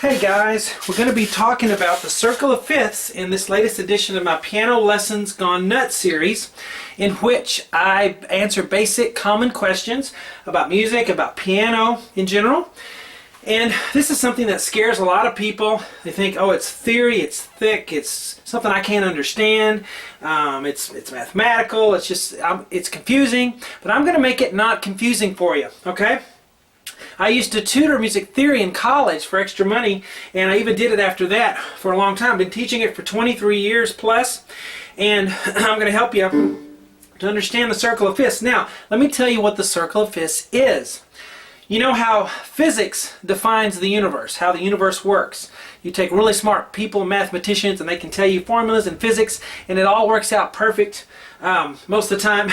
Hey guys, we're going to be talking about the circle of fifths in this latest edition of my Piano Lessons Gone Nuts series, in which I answer basic common questions about music, about piano in general. And this is something that scares a lot of people. They think, oh, it's theory, it's thick, it's something I can't understand, it's mathematical, it's confusing, but I'm going to make it not confusing for you, okay? I used to tutor music theory in college for extra money, and I even did it after that for a long time. I've been teaching it for 23 years plus, and I'm going to help you to understand the circle of fifths. Now, let me tell you what the circle of fifths is. You know how physics defines the universe, how the universe works. You take really smart people, mathematicians, and they can tell you formulas in physics, and it all works out perfect most of the time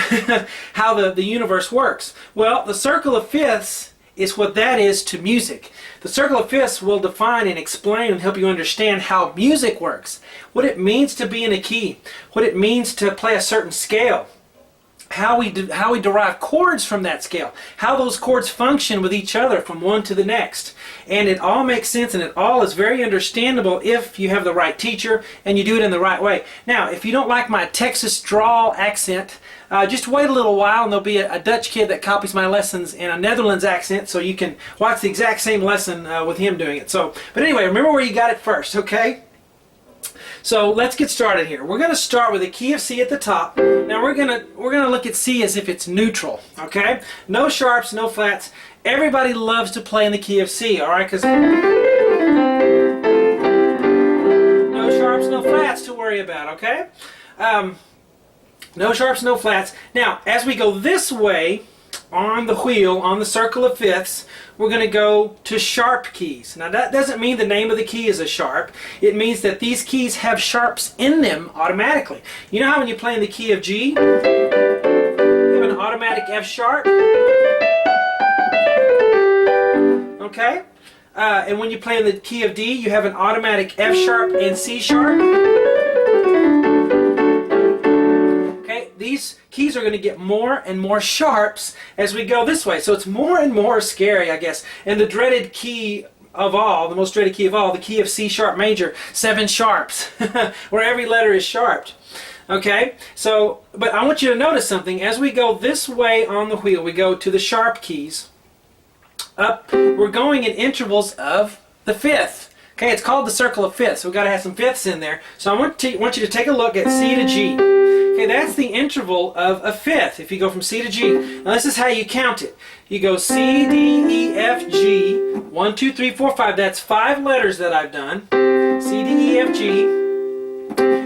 how the universe works. Well, the circle of fifths is what that is to music. The circle of fifths will define and explain and help you understand how music works, what it means to be in a key, what it means to play a certain scale, how we derive chords from that scale, how those chords function with each other from one to the next. And it all makes sense, and it all is very understandable if you have the right teacher and you do it in the right way. Now, if you don't like my Texas drawl accent, just wait a little while and there'll be a Dutch kid that copies my lessons in a Netherlands accent, so you can watch the exact same lesson with him doing it. But anyway, remember where you got it first, okay? So let's get started here. We're going to start with a key of C at the top. Now we're going to look at C as if it's neutral, okay? No sharps, no flats. Everybody loves to play in the key of C, all right? Because no sharps, no flats to worry about, okay? No sharps, no flats. Now, as we go this way on the wheel, on the circle of fifths, we're going to go to sharp keys. Now, that doesn't mean the name of the key is a sharp. It means that these keys have sharps in them automatically. You know how when you play in the key of G, you have an automatic F sharp? Okay? And when you play in the key of D, you have an automatic F sharp and C sharp. These keys are going to get more and more sharps as we go this way. So it's more and more scary, I guess. And the dreaded key of all, the most dreaded key of all, the key of C sharp major, 7 sharps, where every letter is sharped. Okay? So, but I want you to notice something. As we go this way on the wheel, we go to the sharp keys. Up, we're going in intervals of the fifth. Okay, it's called the circle of fifths. We've got to have some fifths in there. So I want you to take a look at C to G. Okay, that's the interval of a fifth if you go from C to G. Now this is how you count it. You go C, D, E, F, G, 1, 2, 3, 4, 5. That's 5 letters that I've done. C, D, E, F, G.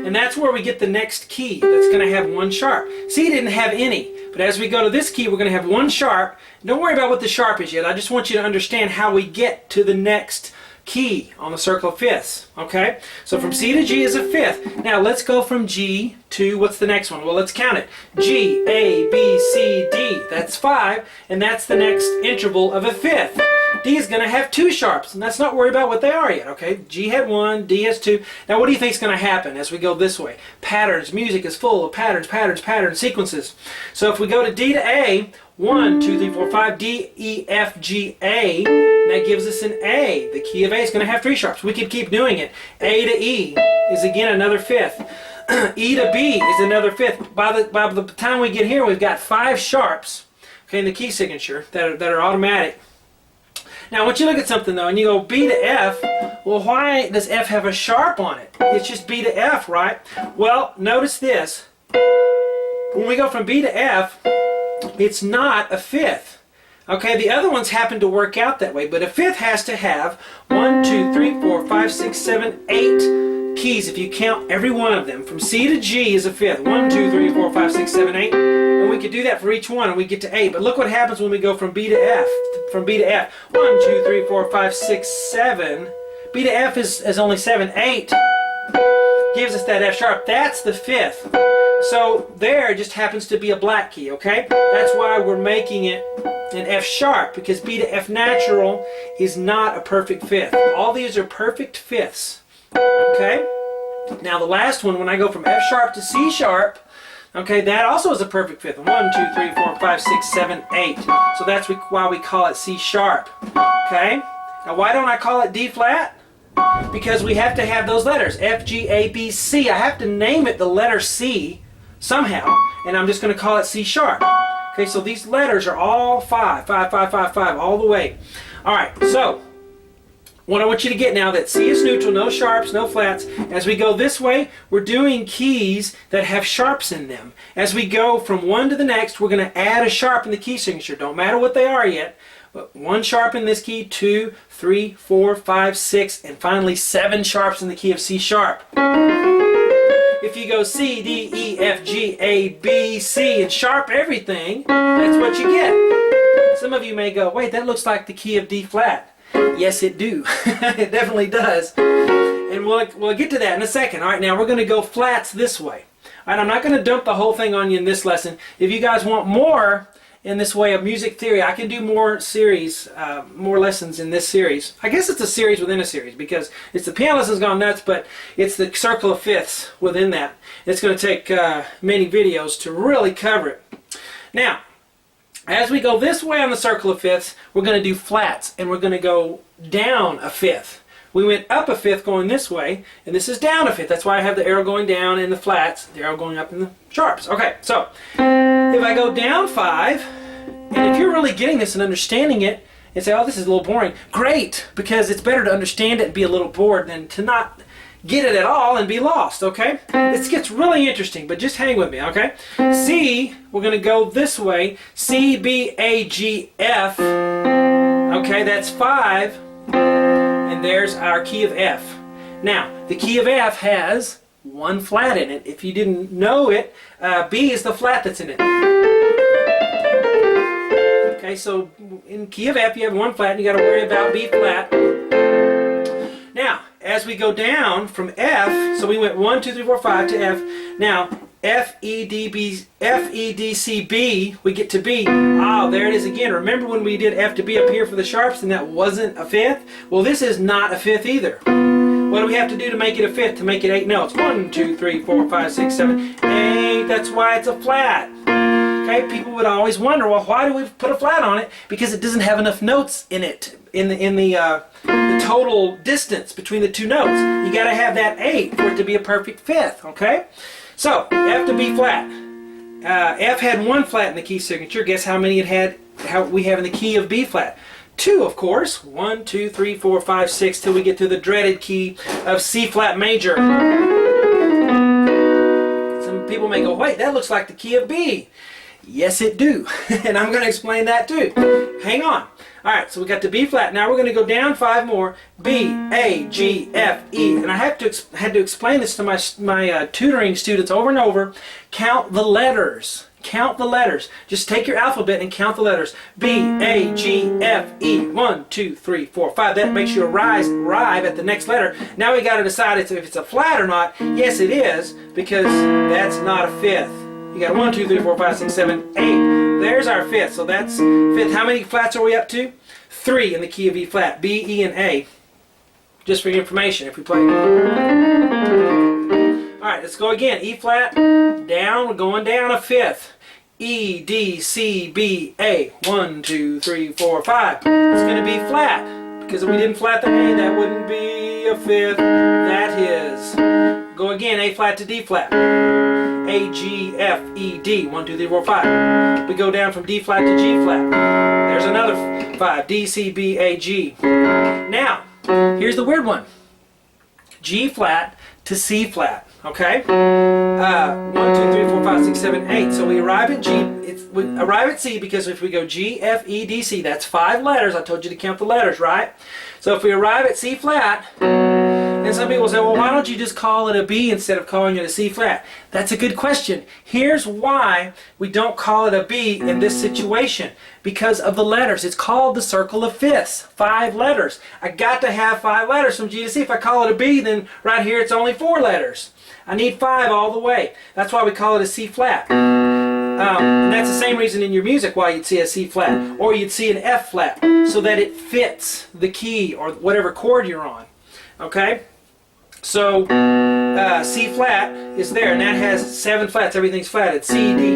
And that's where we get the next key that's going to have 1 sharp. C didn't have any. But as we go to this key, we're going to have 1 sharp. Don't worry about what the sharp is yet. I just want you to understand how we get to the next key on the circle of fifths. Okay? So from C to G is a fifth. Now let's go from G to, what's the next one? Well, let's count it. G, A, B, C, D. That's 5, and that's the next interval of a fifth. D is going to have 2 sharps, and let's not worry about what they are yet, okay? G had 1, D has 2. Now what do you think is going to happen as we go this way? Patterns. Music is full of patterns, patterns, patterns, sequences. So if we go to D to A, 1, 2, 3, 4, 5, D, E, F, G, A, that gives us an A. The key of A is going to have 3 sharps. We could keep doing it. A to E is again another fifth. E to B is another fifth. By the time we get here, we've got 5 sharps, okay, in the key signature that are automatic. Now, I want you to look at something though, and you go B to F. Well, why does F have a sharp on it? It's just B to F, right? Well, notice this. When we go from B to F, it's not a fifth. Okay, the other ones happen to work out that way, but a fifth has to have 1, 2, 3, 4, 5, 6, 7, 8 keys if you count every one of them. From C to G is a fifth. 1, 2, 3, 4, 5, 6, 7, 8. And we could do that for each one, and we get to 8. But look what happens when we go from B to F. From B to F. 1, 2, 3, 4, 5, 6, 7. B to F is only 7. 8 gives us that F sharp. That's the fifth. So there just happens to be a black key, okay? That's why we're making it an F sharp, because B to F natural is not a perfect fifth. All these are perfect fifths, okay? Now the last one, when I go from F sharp to C sharp, okay, that also is a perfect fifth. 1, 2, 3, 4, 5, 6, 7, 8. So that's why we call it C sharp, okay? Now why don't I call it D flat? because we have to have those letters, F, G, A, B, C. I have to name it the letter C somehow, and I'm just going to call it C sharp. Okay, so these letters are all 5, 5, 5, 5, 5, all the way. All right, so what I want you to get now that C is neutral, no sharps, no flats. As we go this way, we're doing keys that have sharps in them. As we go from one to the next, we're going to add a sharp in the key signature. Don't matter what they are yet, but 1 sharp in this key, 2, 3, 4, 5, 6, and finally 7 sharps in the key of C sharp. If you go C, D, E, F, G, A, B, C, and sharp everything, that's what you get. Some of you may go, wait, that looks like the key of D flat. Yes, it do. It definitely does. And we'll get to that in a second. All right, now we're going to go flats this way. All right, I'm not going to dump the whole thing on you in this lesson. If you guys want more in this way of music theory, I can do more series, more lessons in this series. I guess it's a series within a series because it's the piano lessons gone nuts, but it's the circle of fifths within that. It's going to take many videos to really cover it. Now, as we go this way on the circle of fifths, we're going to do flats, and we're going to go down a fifth. We went up a fifth going this way, and this is down a fifth. That's why I have the arrow going down in the flats, the arrow going up in the sharps. Okay, so if I go down 5, and if you're really getting this and understanding it, and say, oh, this is a little boring, great, because it's better to understand it and be a little bored than to not get it at all and be lost, okay? This gets really interesting, but just hang with me, okay? C, we're going to go this way. C, B, A, G, F. Okay, that's 5. And there's our key of F. Now, the key of F has 1 flat in it. If you didn't know it, B is the flat that's in it. Okay, so in key of F, you have 1 flat, and you got to worry about B flat. Now, as we go down from F, so we went 1, 2, 3, 4, 5 to F. Now, F, E, D, B, F, E, D, C, B, we get to B. Oh, there it is again. Remember when we did F to B up here for the sharps and that wasn't a fifth? Well, this is not a fifth either. What do we have to do to make it a fifth, to make it 8 notes? 1, 2, 3, 4, 5, 6, 7, 8. That's why it's a flat. Okay, people would always wonder, well, why do we put a flat on it? Because it doesn't have enough notes in it, in the total distance between the two notes. You got to have that 8 for it to be a perfect fifth. Okay, so F to B flat. F had 1 flat in the key signature. Guess how many it had? How we have in the key of B flat? 2, of course. 1, 2, 3, 4, 5, 6, till we get to the dreaded key of C flat major. Some people may go, wait, that looks like the key of B. Yes, it do. And I'm going to explain that too. Hang on. Alright, so we got the B flat. Now we're going to go down 5 more. B, A, G, F, E. And I had to explain this to my tutoring students over and over. Count the letters. Count the letters. Just take your alphabet and count the letters. B, A, G, F, E. 1, 2, 3, 4, 5. That makes you arrive at the next letter. Now we got to decide if it's a flat or not. Yes, it is, because that's not a fifth. You got 1, 2, 3, 4, 5, 6, 7, 8. There's our fifth. So that's fifth. How many flats are we up to? 3 in the key of E flat. B, E, and A. Just for your information, if we play. Alright, let's go again. E flat, down. We're going down a fifth. E, D, C, B, A. 1, 2, 3, 4, 5. It's going to be flat. Because if we didn't flat the A, that wouldn't be a fifth. That is. Go again. A flat to D flat. A, G, F, E, D. 1, 2, 3, 4, 5. We go down from D flat to G flat. There's another 5. D, C, B, A, G. Now, here's the weird one. G flat to C flat. Okay? 1, 2, 3, 4, 5, 6, 7, 8. So we arrive at G. We arrive at C because if we go G, F, E, D, C, that's 5 letters. I told you to count the letters, right? So if we arrive at C flat, and some people say, well, why don't you just call it a B instead of calling it a C flat? That's a good question. Here's why we don't call it a B in this situation. Because of the letters. It's called the circle of fifths. 5 letters. I got to have 5 letters from G to C. If I call it a B, then right here it's only 4 letters. I need 5 all the way. That's why we call it a C flat. And that's the same reason in your music why you'd see a C flat. Or you'd see an F flat. So that it fits the key or whatever chord you're on. Okay? So, C flat is there, and that has 7 flats. Everything's flatted. C, D.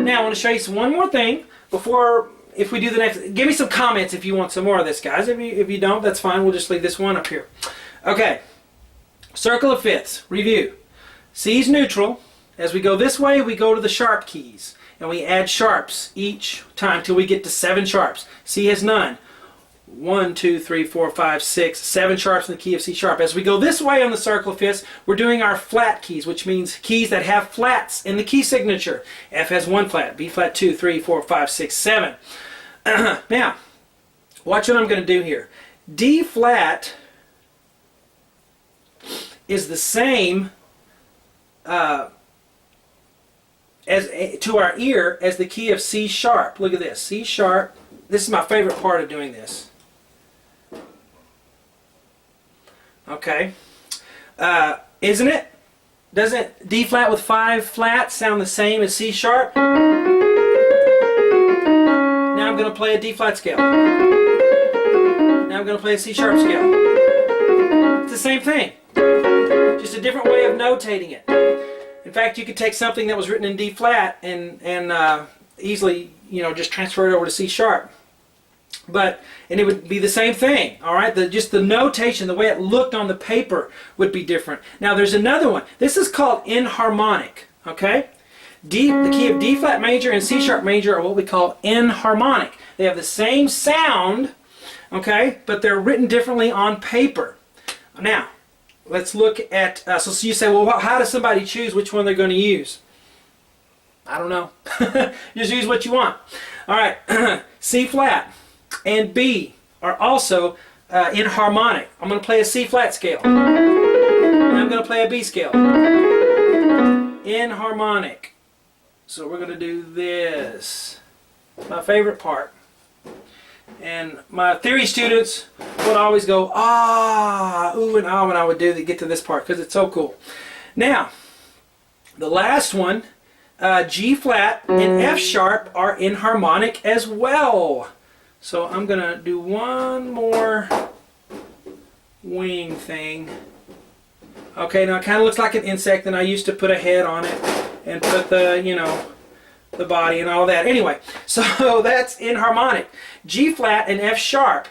Now, I want to show you one more thing before if we do the next, give me some comments if you want some more of this, guys. If you don't, that's fine. We'll just leave this one up here. Okay. Circle of fifths. Review. C's neutral. As we go this way, we go to the sharp keys. And we add sharps each time till we get to 7 sharps. C has none. 1, 2, 3, 4, 5, 6, 7 sharps in the key of C sharp. As we go this way on the circle of fifths, we're doing our flat keys, which means keys that have flats in the key signature. F has 1 flat, B flat 2, 3, 4, 5, 6, 7. Now, watch what I'm going to do here. D flat is the same as to our ear as the key of C sharp. Look at this, C sharp. This is my favorite part of doing this. Okay, isn't it? Doesn't D flat with 5 flats sound the same as C sharp? Now I'm going to play a D flat scale. Now I'm going to play a C sharp scale. It's the same thing, just a different way of notating it. In fact, you could take something that was written in D flat and easily, just transfer it over to C sharp. And it would be the same thing, all right? Just the notation, the way it looked on the paper would be different. Now there's another one. This is called enharmonic, okay? The key of D flat major and C sharp major are what we call enharmonic. They have the same sound, okay, but they're written differently on paper. Now, let's look at, so you say, well, how does somebody choose which one they're going to use? I don't know. Just use what you want. All right, C flat and B are also enharmonic. I'm going to play a C flat scale. And I'm going to play a B scale. Enharmonic. So we're going to do this. My favorite part. And my theory students would always go, ah, ooh, and ah when I would get to this part because it's so cool. Now, the last one, G flat and F sharp are enharmonic as well. So I'm going to do one more wing thing. Okay, now it kind of looks like an insect, and I used to put a head on it and put the, the body and all that. Anyway, so that's enharmonic. G flat and F sharp,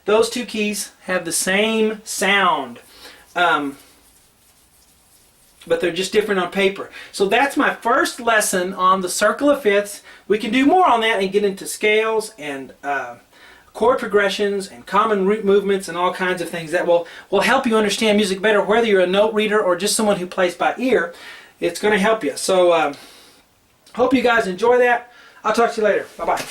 those two keys have the same sound, but they're just different on paper. So that's my first lesson on the circle of fifths. We can do more on that and get into scales and chord progressions and common root movements and all kinds of things that will help you understand music better, whether you're a note reader or just someone who plays by ear. It's going to help you. So hope you guys enjoy that. I'll talk to you later. Bye-bye.